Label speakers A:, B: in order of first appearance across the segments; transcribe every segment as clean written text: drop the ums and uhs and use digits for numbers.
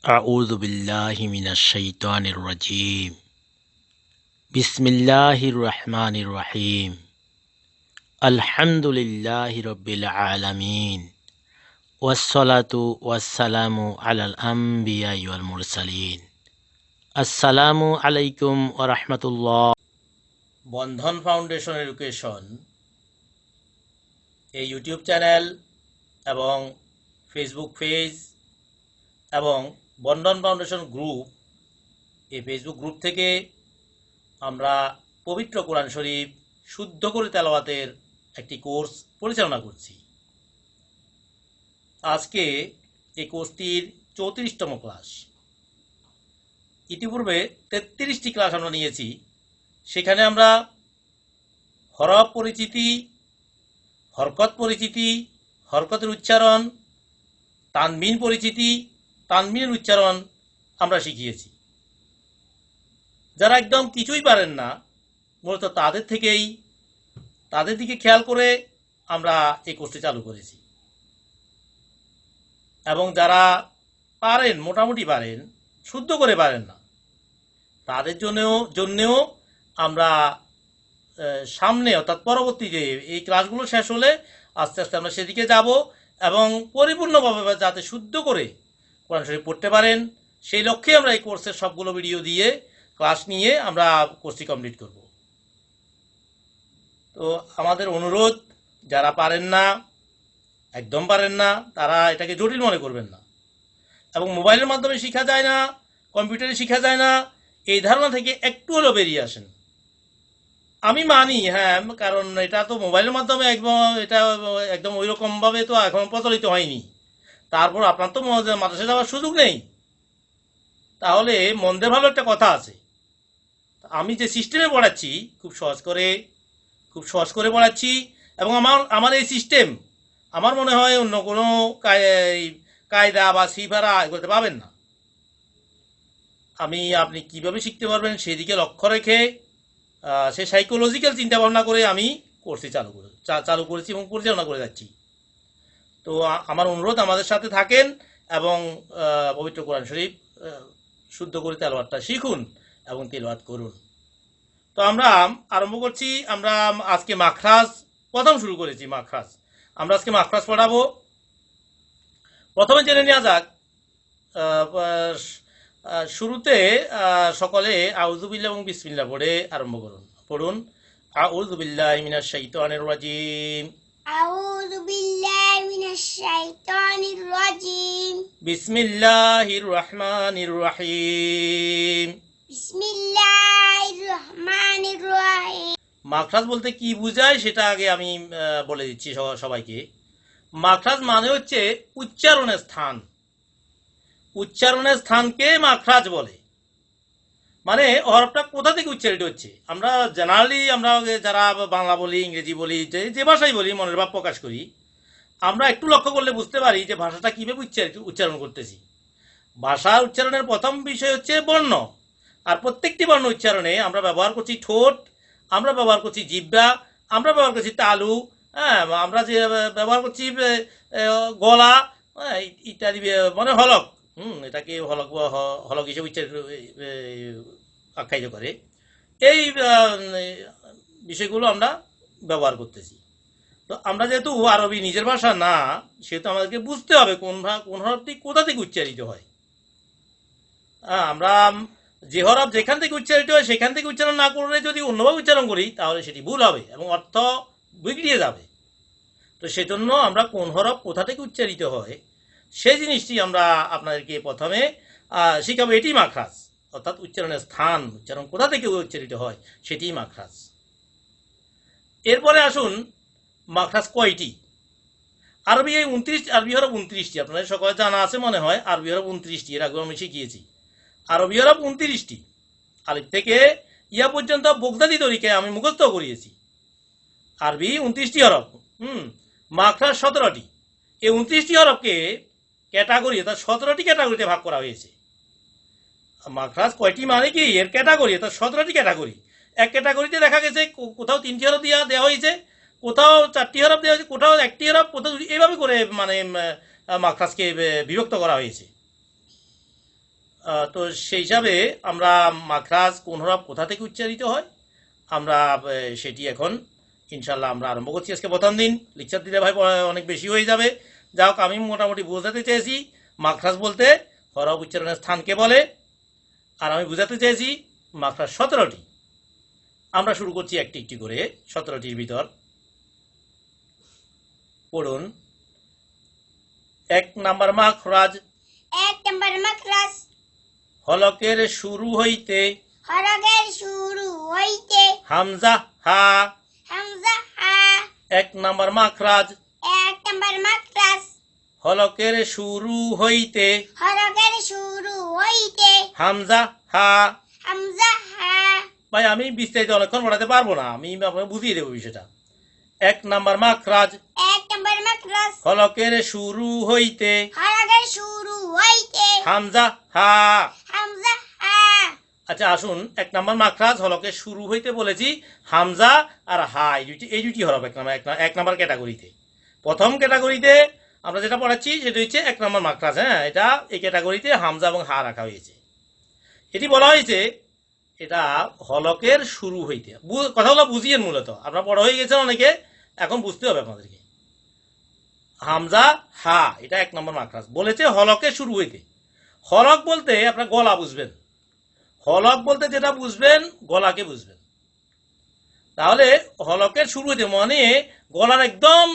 A: أعوذ بالله من الشيطان الرجيم بسم الله الرحمن الرحيم الحمد لله رب العالمين والصلاة والسلام على الأنبياء والمرسلين আসসালামু আলাইকুম ওয়া রাহমাতুল্লাহ। বন্ধন ফাউন্ডেশন এডুকেশন এই ইউটিউব চ্যানেল এবং ফেসবুক পেজ এবং বন্ধন ফাউন্ডেশন গ্রুপ এই ফেসবুক গ্রুপ থেকে আমরা পবিত্র কোরআন শরীফ শুদ্ধ করে তেলাওয়াতের একটি কোর্স পরিচালনা করছি। আজকে এই কোর্সটির 34তম ক্লাস। ইতিপূর্বে 33টি ক্লাস আমরা নিয়েছি। সেখানে আমরা হরফ পরিচিতি, হরকত পরিচিতি, হরকতের উচ্চারণ, তানবিন পরিচিতি, তানবিনের উচ্চারণ আমরা শিখিয়েছি। যারা একদম কিছুই পারেন না, মূলত তাদের দিকে খেয়াল করে আমরা এই কোর্সটি চালু করেছি। এবং যারা পারেন, মোটামুটি পারেন, শুদ্ধ করে পারেন না, তাদের জন্যেও আমরা সামনে অর্থাৎ পরবর্তীতে এই ক্লাসগুলো শেষ হলে আস্তে আস্তে আমরা সেদিকে যাব এবং পরিপূর্ণভাবে যাতে শুদ্ধ করে কোরআন শরীফ পড়তে পারেন, সেই লক্ষ্যে আমরা এই কোর্সের সবগুলো ভিডিও দিয়ে ক্লাস নিয়ে আমরা কোর্সটি কমপ্লিট করব। তো আমাদের অনুরোধ, যারা পারেন না, একদম পারেন না, তারা এটাকে জটিল মনে করবেন না। এবং মোবাইলের মাধ্যমে শেখা যায় না, কম্পিউটারে শেখা যায় না, এই ধারণা থেকে একটু হলেও বেরিয়ে আসেন। আমি মানি, হ্যাঁ, কারণ এটা তো মোবাইলের মাধ্যমে এটা একদম ওই রকমভাবে তো এখন প্রচলিত হয়নি। তারপর আপনার তো মাদ্রাসায় যাওয়ার সুযোগ নেই। তাহলে মন্দের ভালো একটা কথা আছে। আমি যে সিস্টেমে পড়াচ্ছি খুব সহজ করে পড়াচ্ছি, এবং আমার এই সিস্টেম আমার মনে হয় অন্য কোনো কায়দা বা সিফারা এগুলোতে পাবেন না। আপনি কিভাবে শিখতে পারবেন সেদিকে লক্ষ্য রেখে সে সাইকোলজিক্যাল চিন্তা ভাবনা করে আমি কোর্সটি চালু করেছি এবং পরিচালনা করে যাচ্ছি। তো আমার অনুরোধ, আমাদের সাথে থাকেন এবং পবিত্র কোরআন শরীফ শুদ্ধ করে তেলাওয়াতটা শিখুন এবং তেলাওয়াত করুন। তো আমরা আরম্ভ করছি। আমরা আজকে মাখরাজ প্রথম শুরু করেছি। আমরা আজকে মাখরাজ পড়াবো। প্রথমে জেনে নেওয়া যাক, শুরুতে সকলে আউযু বিল্লাহ এবং বিসমিল্লাহ পড়ে আরম্ভ পড়ুন। আউযু বিল্লাহি মিনাশ শাইতানির রাজিম।
B: আউযু বিল্লাহি মিনাশ শাইতানির রাজিম।
A: বিসমিল্লাহির রহমানির রহিম।
B: বিসমিল্লাহির রহমানির রহিম।
A: মাখরাজ বলতে কি বোঝায় সেটা আগে আমি বলে দিচ্ছি সবাইকে। মাখরাজ মানে হচ্ছে উচ্চারণের স্থান। উচ্চারণের স্থানকে মাখরাজ বলে। মানে হরফটা কোথা থেকে উচ্চারিত হচ্ছে। আমরা জেনারেলি যারা বাংলা বলি, ইংরেজি বলি, যে ভাষাই বলি, মনের ভাব প্রকাশ করি, আমরা একটু লক্ষ্য করলে বুঝতে পারি যে ভাষাটা কিভাবে উচ্চারণ করতেছি। ভাষার উচ্চারণের প্রথম বিষয় হচ্ছে বর্ণ। আর প্রত্যেকটি বর্ণ উচ্চারণে আমরা ব্যবহার করছি ঠোঁট, আমরা ব্যবহার করছি জিহ্বা, আমরা ব্যবহার করছি তালু, হ্যাঁ, আমরা যে ব্যবহার করছি গলা, ইত্যাদি, মানে হলক, এটাকে হলক হিসেবে আখ্যায়িত করে। এই বিষয়গুলো আমরা ব্যবহার করতেছি। তো আমরা যেহেতু আরবি নিজের ভাষা না, সেহেতু আমাদেরকে বুঝতে হবে কোন হরফটি কোথা থেকে উচ্চারিত হয়। আমরা যে হরফ যেখান থেকে উচ্চারিত হয় সেখান থেকে উচ্চারণ না করলে যদি অন্যভাবে উচ্চারণ করি তাহলে সেটি ভুল হবে এবং অর্থ বিগড়িয়ে যাবে। তো সেজন্য আমরা কোন হরফ কোথা থেকে উচ্চারিত হয় সেই জিনিসটি আমরা আপনাদেরকে প্রথমে শিখাবো। এটি মাখরাজ, অর্থাৎ উচ্চারণের স্থান, উচ্চারণ কোথা থেকে উচ্চারিত হয় সেটি মাখরাজ। এরপরে আসুন, মাখরাজ কয়টি? আরবি হরফ 29টি। আপনাদের সকলে জানা আছে মনে হয়, আরবি হরফ 29টি। এর আগে আমি শিখিয়েছি। আরবি হরফ 29টি। আলিফ থেকে ইয়া পর্যন্ত বগদাদি তরিকায় আমি মুখস্থ করিয়েছি। আরবি 29টি হরফ, মাখরাজ 17টি। এই 29টি হরফকে ক্যাটাগরি, অর্থাৎ 17টি ক্যাটাগরিতে ভাগ করা হয়েছে। মাখরাজ কয়টি মানে কি, এর ক্যাটাগরি, অর্থাৎ 17টি ক্যাটাগরি। এক ক্যাটাগরিতে দেখা গেছে কোথাও 3টি হরফ দেওয়া হয়েছে, কোথাও 4টি হরফ দেওয়া হয়েছে, কোথাও 1টি হরফ, কোথাও এইভাবে করে মানে মাখরাজকে বিভক্ত করা হয়েছে। তো সেই হিসাবে আমরা মাখরাজ কোন হরফ কোথা থেকে উচ্চারিত হয় আমরা সেটি এখন ইনশাল্লাহ আমরা আরম্ভ করছি। আজকে প্রথম দিন, লেকচার দিলে ভাই অনেক বেশি হয়ে যাবে। যাই হোক, আমি মোটামুটি বোঝাতে চেয়েছি মাখরাজ বলতে হরফ উচ্চারণের স্থানকে বলে, আর আমি বোঝাতে চেয়েছি মাখরাজ 17টি। আমরা শুরু করছি একটি একটি করে 17টির ভিতর। পড়ুন। 1 নাম্বার মাখরাজ।
B: 1 নম্বর মাখরাজ
A: হলকের শুরু হইতে
B: হরফের শুরু হইতে
A: হামজা হা।
B: হামজা হা।
A: 1 নাম্বার মাখরাজ
B: 1 নম্বর মাখরাজ
A: হলকের শুরু হইতে
B: হরফের শুরু হইতে
A: হামজা হা।
B: হামজা হা।
A: ভাই আমি বিস্তারিত অনেকক্ষণ পড়াতে পারবো না, আমি আপনাকে বুঝিয়ে দেবো বিষয়টা। 1 নাম্বার মাখরাজ
B: 1 নম্বর মাখরাজ
A: হলকের শুরু হইতে
B: হরফের শুরু হইতে
A: হামজা হা।
B: হামজা হা।
A: আচ্ছা আসুন, 1 নাম্বার মাখরাজ হলকের শুরু হইতে বলেছি হামজা আর হা, এই দুটি হরফ 1 নাম্বার ক্যাটাগরিতে। প্রথম ক্যাটাগরিতে আমরা যেটা পড়াচ্ছি সেটা হচ্ছে 1 নাম্বার মাখরাজ। হ্যাঁ, এটা এই ক্যাটাগরিতে হামজা এবং হা রাখা হয়েছে। এটি বলা হয়েছে এটা হলকের শুরু হইতে। কথাগুলো বুঝিয়েন, মূলত আপনারা বড় হয়ে গেছেন অনেকে, এখন বুঝতে হবে আপনাদেরকে। হামজা হা এটা 1 নম্বর মাখরাজ বলেছে হলকের শুরু হইতে। হলক বলতে আপনার গলা বুঝবেন, হলক বলতে যেটা বুঝবেন গলাকে বুঝবেন। তাহলে হলকের শুরু হইতে মানে গলার একদম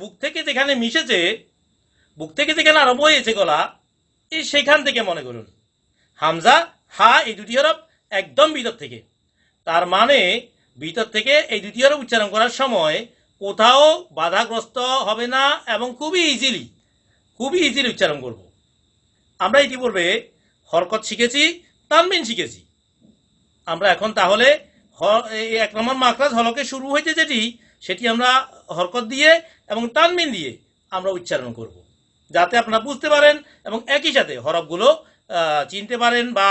A: বুক থেকে যেখানে মিশেছে, বুক থেকে যেখানে আরম্ভ হয়েছে গলা, এই সেখান থেকে মনে করুন হামজা হা এই দুটি হরফ একদম ভিতর থেকে। তার মানে ভিতর থেকে এই দুটি হরফ উচ্চারণ করার সময় কোথাও বাধাগ্রস্ত হবে না এবং খুবই ইজিলি উচ্চারণ করব। আমরা ইতিপূর্বে হরকত শিখেছি, তানবিন শিখেছি। আমরা এখন তাহলে 1 নম্বর মাখরাজ হলকে শুরু হইতে যেটি, সেটি আমরা হরকত দিয়ে এবং তানবিন দিয়ে আমরা উচ্চারণ করব, যাতে আপনারা বুঝতে পারেন এবং একই সাথে হরফগুলো চিনতে পারেন, বা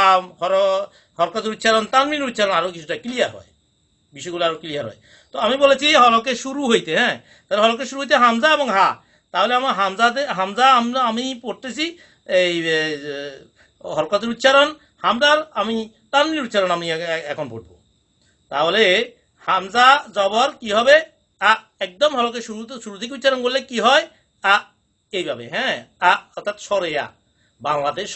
A: হরকতের উচ্চারণ তানবিন উচ্চারণ আরও কিছুটা ক্লিয়ার হয়, বিষয়গুলো আরও ক্লিয়ার হয়। তো আমি বলেছি হলকে শুরু হইতে। হ্যাঁ, তাহলে হলকে শুরু হইতে হামজা এবং হা। তাহলে আমার হামজা আমি পড়তেছি এই হরকতের উচ্চারণ, হামজার আমি তানবিন উচ্চারণ আমি এখন পড়বো। তাহলে হামজা জবর কি হবে আ, একদম হলকে শুরু থেকে উচ্চারণ করলে কি হয় আ, এইভাবে। হ্যাঁ, আ অর্থাৎ সরেয়া, বাংলাদেশ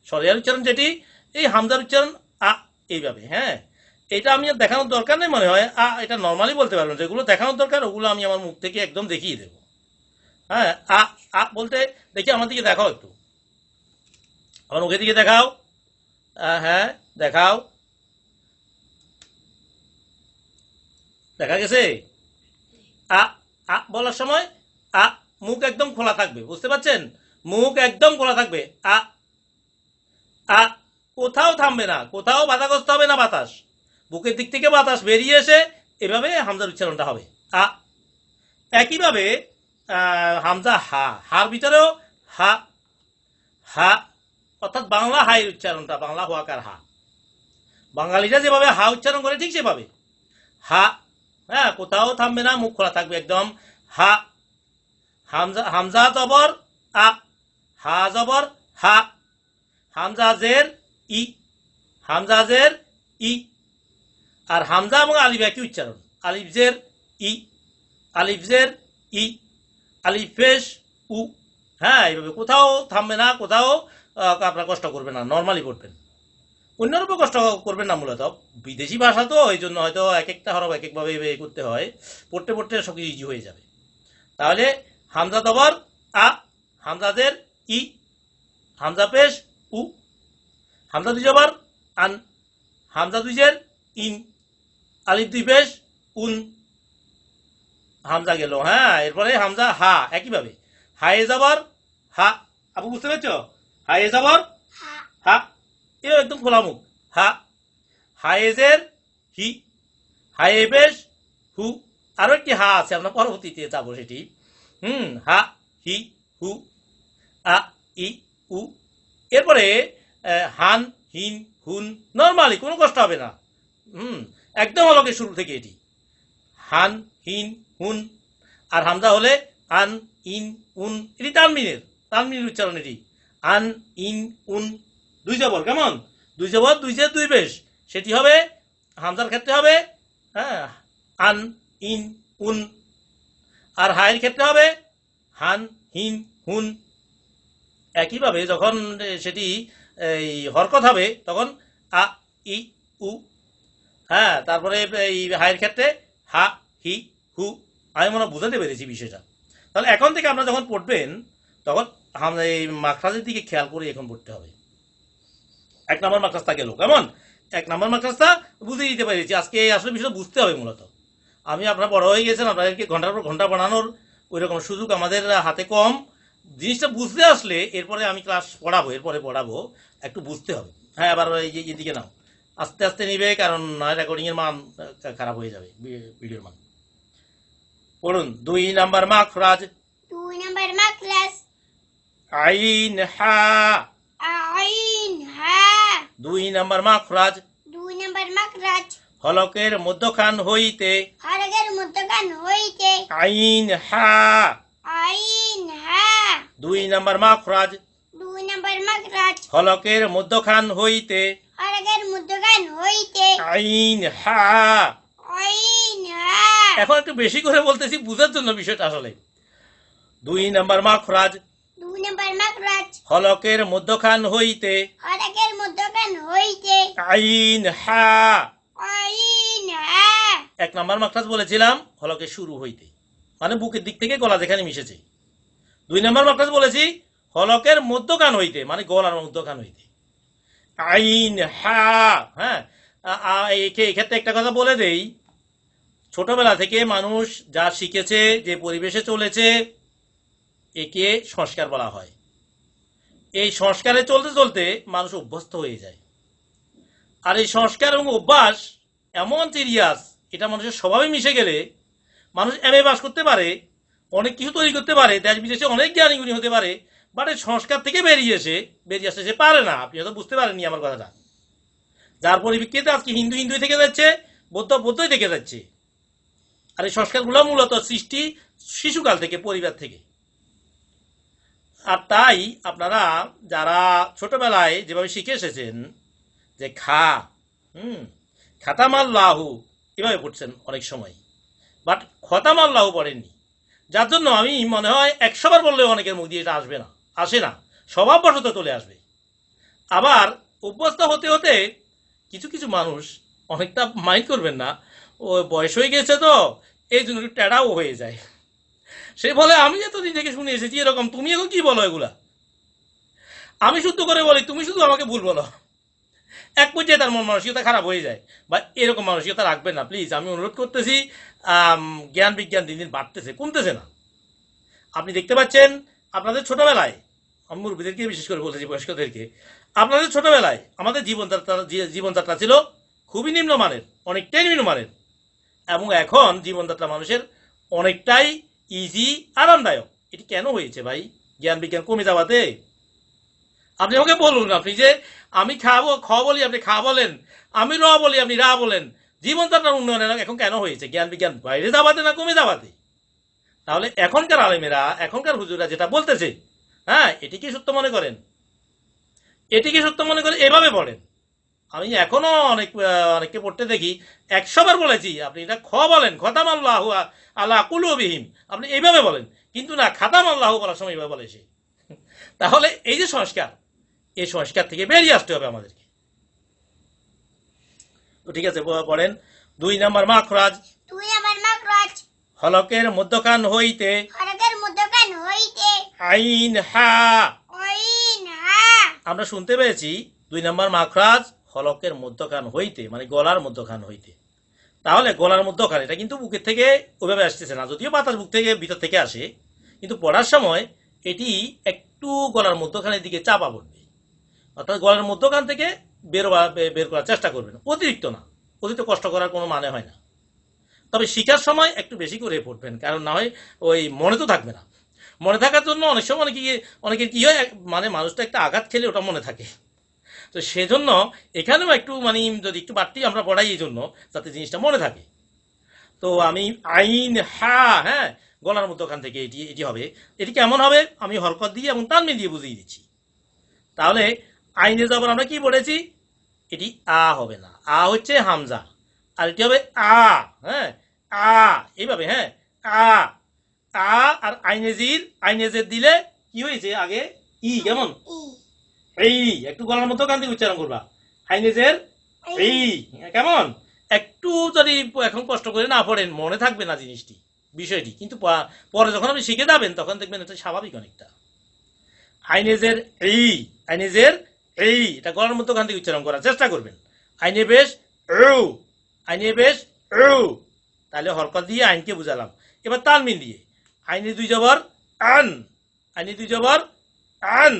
A: সরেয়ার উচ্চারণ যেটি, এই হামজার উচ্চারণ আ এইভাবে। হ্যাঁ, এটা আমি আর দেখানোর দরকার নেই মনে হয়, এটা নর্মালি বলতে পারবেন। যেগুলো দেখানোর দরকার ওগুলো আমি আমার মুখ থেকে একদম দেখিয়ে দেবো। হ্যাঁ, আ বলতে দেখি আমার দিকে দেখাও, একটু আমার মুখের দিকে দেখাও। হ্যাঁ দেখাও, দেখা গেছে? আ বলার সময় মুখ একদম খোলা থাকবে, বুঝতে পারছেন? মুখ একদম খোলা থাকবে। কোথাও থামবে না, কোথাও বাধাগ্রস্ত হবে না বাতাস, বুকের দিক থেকে বাতাস বেরিয়ে এসে এভাবে হামজার উচ্চারণটা হবে আ। একইভাবে হামজা হার ভিতরেও হা অর্থাৎ বাংলা হাইয়ের উচ্চারণটা, বাংলা হোয়াকার হা, বাঙালিরা যেভাবে হা উচ্চারণ করে ঠিক সেভাবে হা। হ্যাঁ, কোথাও থামবে না, মুখ খোলা থাকবে একদম। হা। হামজা জবর আ, হা জবর হা। হামজা জের ই, হামজা জের ই। আর হামজা এবং আলিফ একই উচ্চারণ, আলিফ জের ই, আলিফ জের ই, আলিফ পেশ উ। হ্যাঁ, এইভাবে কোথাও থামবে না, কোথাও আপনার কষ্ট করবে না, নর্মালি পড়বেন, অন্যরূপে কষ্ট করবেন না। মূলত বিদেশি ভাষা তো, এই জন্য হয়তো এক একটা হরফ এক একভাবে করতে হয়, পড়তে পড়তে সব কিছু ইজি হয়ে যাবে। তাহলে হামজা জবর আ, হামজাদের ই, হামজা পেশ উ, হামজা দুই জবর আন, হামজা দুই জের ইন, আলিফ দুই পেশ উন, হামজা গেল। হ্যাঁ, এরপরে হামজা হা একইভাবে, হায়ে জবর হা। আপু বুঝতে পেরেছ? হায়ে জবর হা, এও একদম খোলা মুখ হা। হায়েজের হি, হায়ে পেশ হু। আরো একটি হা আছে, আমরা পরবর্তীতে যাবো সেটি। হা হি হু আ ই উ। এরপরে হান হিন হুন, নর্মালি কোনো কষ্ট হবে না। একদম হলকে শুরু থেকে এটি হান হিন হুন। আর হামজা হলে আন ইন উন, এটি তানমিনের উচ্চারণ। এটি আন ইন উন দুই জবর, কেমন? দুই জবর, দুই জের, দুই পেশ। সেটি হবে হামজার ক্ষেত্রে হবে হ্যাঁ আন, ইন, উন। আর হায়ের ক্ষেত্রে হবে হান, হিন, হুন। একইভাবে যখন সেটি এই হরকত হবে তখন আ, ই, উ। হ্যাঁ, তারপরে এই হায়ের ক্ষেত্রে হা, হি, হু। আমি মনে হয় বুঝাতে পেরেছি বিষয়টা। তাহলে এখন থেকে আপনারা যখন পড়বেন তখন এই মাখরাজের দিকে খেয়াল করে এখন পড়তে হবে। এক নম্বর মাখরাজটা গেল, কেমন? এক নম্বর মাখরাজটা বুঝে দিতে পেরেছি। আজকে আসলে বিষয়টা বুঝতে হবে মূলত। আমি আপনারা বড় হয়ে গেছেন, আপনাদেরকে ঘন্টার পর ঘন্টা বানানোর ওই রকম সুযোগ আমাদের হাতে কম। জিনিসটা বুঝতে আসলে এরপরে আমি ক্লাস পড়াবো, এরপরে পড়াবো, একটু বুঝতে হবে। হ্যাঁ, এবার এদিকে নাও, আস্তে আস্তে নিবে, কারণ নয় রেকর্ডিং এর মান খারাপ হয়ে যাবে, ভিডিওর মান। পড়ুন, 2 নাম্বার মাখরাজ।
B: 2 নাম্বার মাখরাজ
A: আইন হা।
B: আইন হা।
A: 2 নাম্বার মাখরাজ
B: 2 নাম্বার মাখরাজ
A: হলকের মধ্যখান হইতে।
B: হরকের মধ্যখান হইতে।
A: আইন হা।
B: আইন হা।
A: 2 নাম্বার মাখরাজ
B: 2 নাম্বার মাখরাজ
A: হলকের মধ্যখান হইতে।
B: হরকের মধ্যখান হইতে।
A: আইন হা।
B: আইন হা।
A: এখন একটু বেশি করে বলতেছি বুঝার জন্য বিষয়টা আসলে। 2 নাম্বার মাখরাজ
B: 2 নাম্বার মাখরাজ
A: হলকের মধ্যখান হইতে।
B: হরকের মধ্যখান হইতে।
A: আইন হা।
B: আইন হা।
A: 1 নাম্বার মাখরাজ বলেছিলাম হলকের শুরু হইতে, মানে বুকের দিক থেকে গলা যেখানে মিশেছে। 2 নাম্বার মাখরাজ বলেছি হলকের মধ্যখান হইতে, মানে গলার মধ্যখান হইতে। আইন হা। হ্যাঁ, এক্ষেত্রে একটা কথা বলে দেই, ছোটবেলা থেকে মানুষ যা শিখেছে, যে পরিবেশে চলেছে, একে সংস্কার বলা হয়। এই সংস্কারে চলতে চলতে মানুষ অভ্যস্ত হয়ে যায়। আর এই সংস্কার এবং অভ্যাস এমন সিরিয়াস, এটা মানুষের স্বভাবে মিশে গেলে মানুষ এমএ পাস করতে পারে, অনেক কিছু তৈরি করতে পারে, দেশ বিদেশে অনেক জ্ঞানী গুণী হতে পারে, বাট এই সংস্কার থেকে বেরিয়ে আসতে সে পারে না। আপনি হয়তো বুঝতে পারেননি আমার কথাটা। যার পরিপ্রেক্ষিতে আজকে হিন্দু হিন্দুই থেকে যাচ্ছে, বৌদ্ধ বৌদ্ধই থেকে যাচ্ছে। আর এই সংস্কারগুলো মূলত সৃষ্টি শিশুকাল থেকে, পরিবার থেকে। আর তাই আপনারা যারা ছোটবেলায় যেভাবে শিখে এসেছেন যে খা, খাতামাল্লাহু, এভাবে পড়ছেন অনেক সময়, বাট খতামাল্লাহু পড়েননি। যার জন্য আমি মনে হয় 100 বার বললেও অনেকের মুখ দিয়ে এটা আসে না, স্বভাববশত চলে আসবে। আবার অভ্যস্ত হতে হতে কিছু কিছু মানুষ, অনেকটা মাইন্ড করবেন না, ও বয়স হয়ে গেছে তো এই জন্য একটু ট্যাড়াও হয়ে যায়। সে বলে আমি এতদিন থেকে শুনে এসেছি এরকম, তুমি এখন কি বলো এগুলা? আমি শুদ্ধ করে বলি, তুমি শুধু আমাকে ভুল বলো। এক পর্যায়ে তার মন মানসিকতা খারাপ হয়ে যায়। বা এরকম মানসিকতা রাখবেন না প্লিজ, আমি অনুরোধ করতেছি। জ্ঞান বিজ্ঞান দিন দিন বাড়তেছে, কমতেছে না। আপনি দেখতে পাচ্ছেন আপনাদের ছোটবেলায়, আমি মুরব্বীদেরকে বিশেষ করে বলতেছি, বয়স্কদেরকে, আপনাদের ছোটবেলায় আমাদের জীবনযাত্রা ছিল খুবই নিম্নমানের, অনেকটাই নিম্নমানের। এবং এখন জীবনযাত্রা মানুষের অনেকটাই ইজি, আরামদায়ক। এটি কেন হয়েছে ভাই? জ্ঞান বিজ্ঞান কমে যাওয়াতে? আপনি আমাকে বলুন, আপনি যে আমি খাবো খ বলি আপনি খা বলেন, আমি র বলি আপনি রা বলেন, জীবনযাত্রার উন্নয়ন এখন কেন হয়েছে? জ্ঞান বিজ্ঞান বাইরে যাওয়াতে না কমে যাওয়াতে? তাহলে এখনকার আলেমেরা, এখনকার হুজুরা যেটা বলতেছে, হ্যাঁ, এটি কি সত্য মনে করেন? এটি কি সত্য মনে করে এভাবে পড়েন? আমি এখনো অনেককে পড়তে দেখি 100 বার বলেছি আপনি এটা খ বলেন, খতামাল্লাহু আলা কুলুবিহিম, আপনি এইভাবে বলেন, কিন্তু না, খাতামাল্লাহু বলার সময় এইভাবে বলে সে। তাহলে এই যে সংস্কার, এই সংস্কার থেকে বেরিয়ে আসতে হবে আমাদেরকে। তো ঠিক আছে, পড়েন। 2 নাম্বার মাখরাজ
B: 2 নাম্বার মাখরাজ
A: হলকের মধ্যখান হইতে।
B: হরকের মধ্যখান হইতে।
A: আইন হা।
B: আইন হা।
A: আমরা শুনতে পেয়েছি 2 নাম্বার মাখরাজ হলকের মধ্যখান হইতে, মানে গলার মধ্যখান হইতে। তাহলে গলার মধ্যখান, এটা কিন্তু বুকের থেকে ওইভাবে আসতেছে না, যদিও বাতাস বুক থেকে ভিতর থেকে আসে, কিন্তু পড়ার সময় এটি একটু গলার মধ্যখানের দিকে চাপা পড়বে। অর্থাৎ গলার মধ্যখান থেকে বের করার চেষ্টা করবেন, অতিরিক্ত না। অতিরিক্ত কষ্ট করার কোনো মানে হয় না। তবে শিখার সময় একটু বেশি করে পড়বেন, কারণ না হয় ওই মনে তো থাকবে না। মনে থাকার জন্য অনেক সময় অনেকের কি হয়, মানে মানুষটা একটা আঘাত খেলে ওটা মনে থাকে। তো সেজন্য এখানেও একটু মানে যদি একটু বাড়তি আমরা পড়াই, এই জন্য যাতে জিনিসটা মনে থাকে। তো আমি আইন হা, হ্যাঁ, গলার মধ্যখান থেকে এটি হবে। এটি কেমন হবে আমি হরকত দিয়ে এবং তানবিন দিয়ে বুঝিয়ে দিচ্ছি। তাহলে আইনে জবর আমরা কি পড়েছি, এটি আ হবে না, আ হচ্ছে হামজা, আর এটি হবে আ। হ্যাঁ, আ এইভাবে, হ্যাঁ, আ আ। আর আইনেজের দিলে কি হয়েছে আগে ই, কেমন
B: ই
A: এই, একটু গলার মতো কান থেকে উচ্চারণ করবা, আইনেজের এই, কেমন একটু যদি এখন কষ্ট করে না পড়েন মনে থাকবে না জিনিসটি, বিষয়টি, কিন্তু পরে যখন আপনি শিখে যাবেন তখন দেখবেন এটা স্বাভাবিক অনেকটা। আইনেজের এই, আইনেজের এই, এটা গলার মতো কান থেকে উচ্চারণ করার চেষ্টা করবেন। আইনে বেশ ও, আইনে বেশ ও, তাহলে হরকত দিয়ে আইনকে বুঝালাম। এবার তানমিন দিয়ে, আইনে দুই জবর আন, আইনে দুই জবর আন,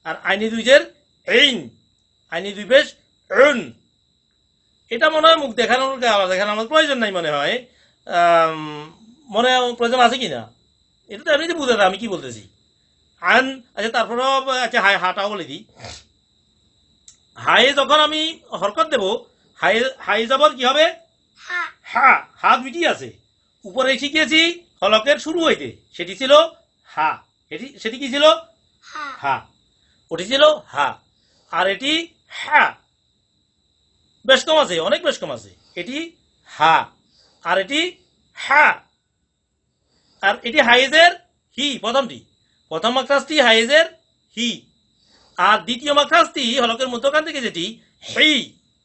A: আর আইনে দুই জের এইন, আইনে দুই বেশ উন। এটা মনে হয় মুখ দেখানোর আমার প্রয়োজন নাই মনে হয়, মনে প্রয়োজন আছে কিনা, এটা তো এমনিতে বুঝে না আমি কি বলতেছি। আন, আচ্ছা তারপরেও আচ্ছা হাটাও বলে দিই। হায়ে যখন আমি হরকত দেব, হাই জবর কি হবে,
B: হা
A: হা, হা দুইটি আছে, উপরে শিখিয়েছি হলকের শুরু হইতে, সেটি ছিল হা, সেটি কি ছিল,
B: হা
A: হা, ওটি ছিল হা, আর এটি হা, বেশ কম আছে, অনেক বেশ কম আছে, এটি হা, আর এটি হা, আর এটি হাইজের হি, প্রথম মাকরাজটি হাইজের হি, আর দ্বিতীয় মাকরাজটি হলকের মধ্যখান থেকে যেটি হেই,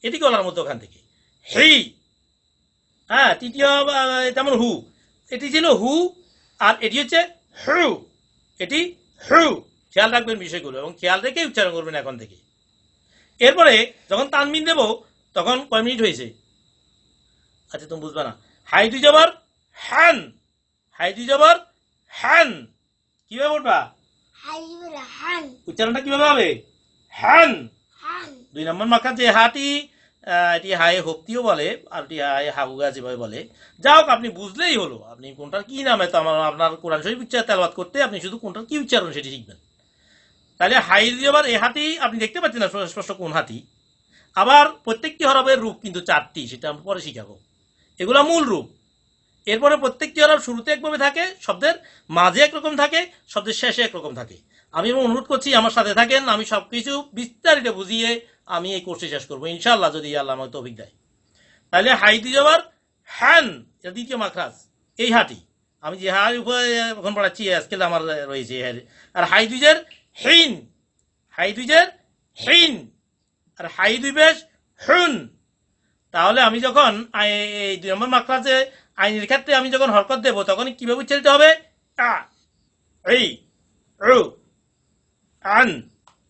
A: এটি গলার মধ্যখান থেকে হেই। হ্যাঁ, তৃতীয় তেমন হু, এটি ছিল হু, আর এটি হচ্ছে হু, এটি হু। খেয়াল রাখবেন বিষয়গুলো এবং খেয়াল রেখে উচ্চারণ করবেন এখন থেকে। এরপরে যখন তানমিন দেব তখন কয় মিনিট হয়েছে, আচ্ছা তুমি বুঝবে না। হাই দুই জবর হ্যান, হাই দুই জবর হ্যান, কিভাবে পড়বা,
B: হাইবুল হান
A: উচ্চারণটা কিভাবে হবে, হ্যান।
B: হান
A: 2 নম্বর মাখা যে হাটি, এটি হাই হক্তিও বলে, আর এটি হাই হাগুগা যেভাবে বলে, যা হোক আপনি বুঝলেই হলো, আপনি কোনটার কি নামে তো আপনার কোরআন শরীফ উচ্চারণ তেলাওয়াত করতে আপনি শুধু কোনটার কি উচ্চারণ সেটি শিখবেন। তাহলে হাই জবর এ হাতি আপনি দেখতে পাচ্ছেন না স্পষ্ট কোন হাতি। আবার প্রত্যেকটি হরফের রূপ কিন্তু 4টি, সেটা আমরা পরে শিখাবো, এগুলা মূল রূপ। এরপরে প্রত্যেকটি হরফ শুরুতে একভাবে থাকে, শব্দের মাঝে একরকম থাকে, শব্দের শেষে একরকম থাকে। আমি অনুরোধ করছি আমার সাথে থাকেন, আমি সবকিছু বিস্তারিত বুঝিয়ে আমি এই কোর্সটি শেষ করবো ইনশাআল্লাহ, যদি আল্লাহ আমাকে তৌফিক দেয়। তাহলে হাই দুই জবর হ্যান, এটা দ্বিতীয় মাখরাজ, এই হাটি আমি যে হাই উপরে এখন পড়াচ্ছি আজকে আমার রয়েছে, আর হাই দুইজের হেইন, হাই দুইজের হেইন, আর হাই দুই বেশ হুন। তাহলে আমি যখন এই 2 নম্বর মাকরাজে আইনের ক্ষেত্রে আমি যখন হরকত দেব তখন কিভাবে উচ্চারিত হবে, আ, এই, ও, আন,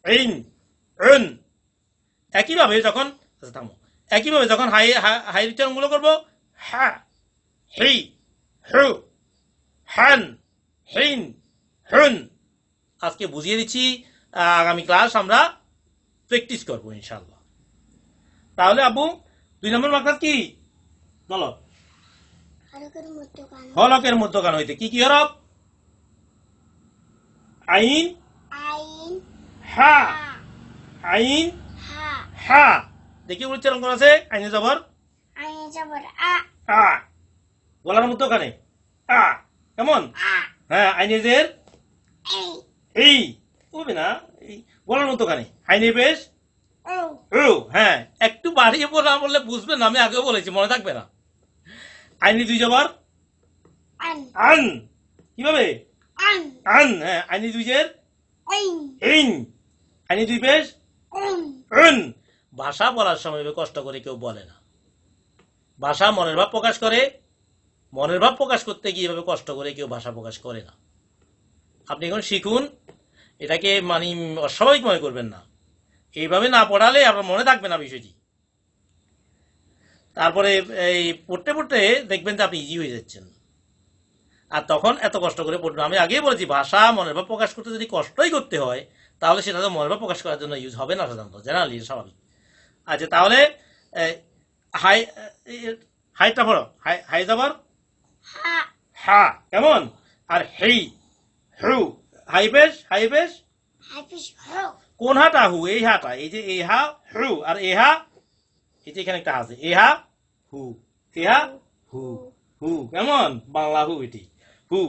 A: এইন, উন। একইভাবে যখন, আচ্ছা থামো, একইভাবে যখন হাই উচ্চারণগুলো করবো, হা, হেই, হু, হ্যান, হেইন, হুন। আজকে বুঝিয়ে দিচ্ছি, আগামী ক্লাস আমরা প্র্যাকটিস করবো ইনশাআল্লাহ। তাহলে আব্বু 2 নম্বর মাকরাজ কি বলো,
B: হরকের মধ্যখান
A: হলকের মধ্যখান হইতে কি কি হরফ, আইন,
B: আইন
A: হা,
B: হা
A: আইন,
B: হা
A: হা। দেখি উচ্চারণ করা আছে, আইনে জবর
B: আইন জবর আ
A: আ, গলার মধ্যখানে আ, কেমন,
B: আ
A: হ্যাঁ, আইনে জের
B: এই
A: এই, বুঝবে না, এই গলার মধ্যখানে, আইনে বেশ
B: ও
A: ও, হ্যাঁ, একটু বাড়িয়ে বললে বুঝবে না, আমি আগেও বলেছি মনে থাকবে না। আইনি দুই জবর
B: আন
A: আন, কিভাবে,
B: আন
A: আন, হ্যাঁ, আইনি দুই জের
B: আইন
A: ইন, আইনি দুই বেশ
B: উন
A: উন। ভাষা বলার সময় কষ্ট করে কেউ বলে না, ভাষা মনের ভাব প্রকাশ করে, মনের ভাব প্রকাশ করতে গিয়ে এভাবে কষ্ট করে কেউ ভাষা প্রকাশ করে না। আপনি এখন শিখুন, এটাকে মানে অস্বাভাবিক মনে করবেন না, এইভাবে না পড়ালে আপনার মনে থাকবে না বিষয়টি। তারপরে এই পড়তে পড়তে দেখবেন যে আপনি ইজি হয়ে যাচ্ছেন, আর তখন এত কষ্ট করে পড়বেন। আমি আগেই বলেছি ভাষা মনের ভাব প্রকাশ করতে যদি কষ্টই করতে হয় তাহলে সেটা তো মনের ভাব প্রকাশ করার জন্য ইউজ হবে না সাধারণত, জেনারেলি স্বাভাবিক। আচ্ছা তাহলে হাই, হাইটা পড়ো, হাই যাবার
B: হা
A: হা, কেমন, আর হেই, হু, হাই বেশ,
B: হাফিজ হো
A: কোন হাটা, হু, এই হাটা, এই যে এই হা হু, আর এ হা, এই যে এখানে একটা আছে, এ হা হু, এ হা হু, হু, কেমন, বাংলা হু, এটি হু,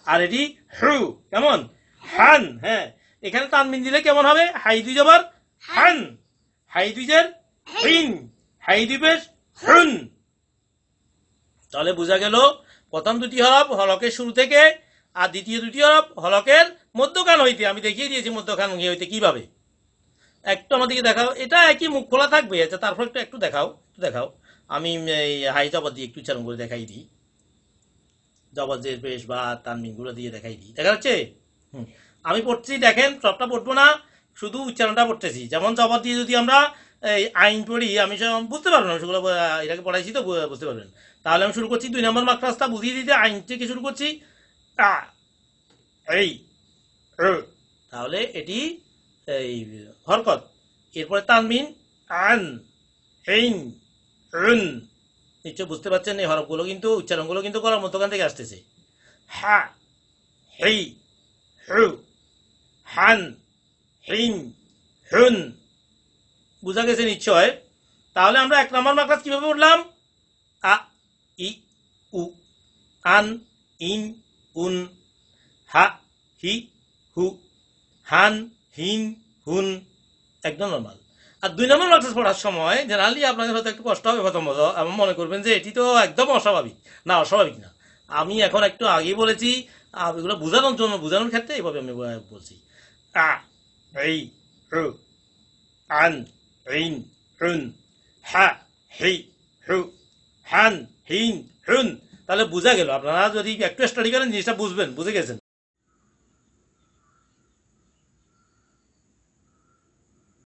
A: আর এটি হু, কেমন, হান। হ্যাঁ, এখানে তানমিন দিলে কেমন হবে, হাই দুই জবর হান, হাই দুইজের হিন, হাই দুই পেশ হুন। তাহলে বোঝা গেল প্রথম দুটি হরফ হলকের শুরু থেকে আর দ্বিতীয় দুটি হরফ হলকের মধ্যখান হইতে। আমি দেখিয়ে দিয়েছি মধ্যখান হইতে কিভাবে। একটু আমাদেরকে দেখাও, এটা একই মুখ খোলা থাকবে। আচ্ছা তারপর একটু দেখাও, একটু দেখাও। আমি এই হাই জবর দিয়ে একটু উচ্চারণ করে দেখাই দিই, জবর জের পেশ বা তানবিন গুলো দিয়ে দেখাই দিই। দেখা যাচ্ছে? আমি পড়ছি, দেখেন সবটা পড়বো না, শুধু উচ্চারণটা পড়তেছি। যেমন জবর দিয়ে যদি আমরা এই আইন পড়ি, আমি বুঝতে পারবো না, সেগুলো এটাকে পড়াইছি তো বুঝতে পারবেন। তাহলে আমি শুরু করছি 2 নম্বর মাকড়াজটা বুঝিয়ে দিতে, আইন থেকে শুরু করছি আ, এই র। তাহলে এটি এই হরকত। এরপরে তানবিন আন, হেইন, রুন। নিশ্চয় বুঝতে পারছেন এই হরফগুলো কিন্তু উচ্চারণগুলো কিন্তু গলার মধ্যখান থেকে আসতেছে। হা, হেই, হু, হান, হিন, হুন। বুঝা গেছে নিশ্চয়? তাহলে আমরা 1 নম্বর মাকড়াজ কিভাবে পড়লাম? আ, ই, উ, আন, ইন, উন, হা, হি, হু, হান, হিন, হুন। একদম নর্মাল। আর 2 নম্বর মাকড়াজ পড়ার সময় জেনারেলি আপনাদের হয়তো একটু কষ্ট হবে প্রথমত, এবং মনে করবেন যে এটি তো একদম অস্বাভাবিক। না, অস্বাভাবিক না। আমি এখন একটু আগেই বলেছি, এগুলো বোঝানোর জন্য, বোঝানোর ক্ষেত্রে এইভাবে আমি বলছি। আ, এই, হু, আন, ইন, হুন, হা, হি, হু, হান, হিন, হুন। তাহলে বোঝা গেল। আপনারা যদি একটু স্টাডি করেন জিনিসটা বুঝবেন, বুঝে গেছেন।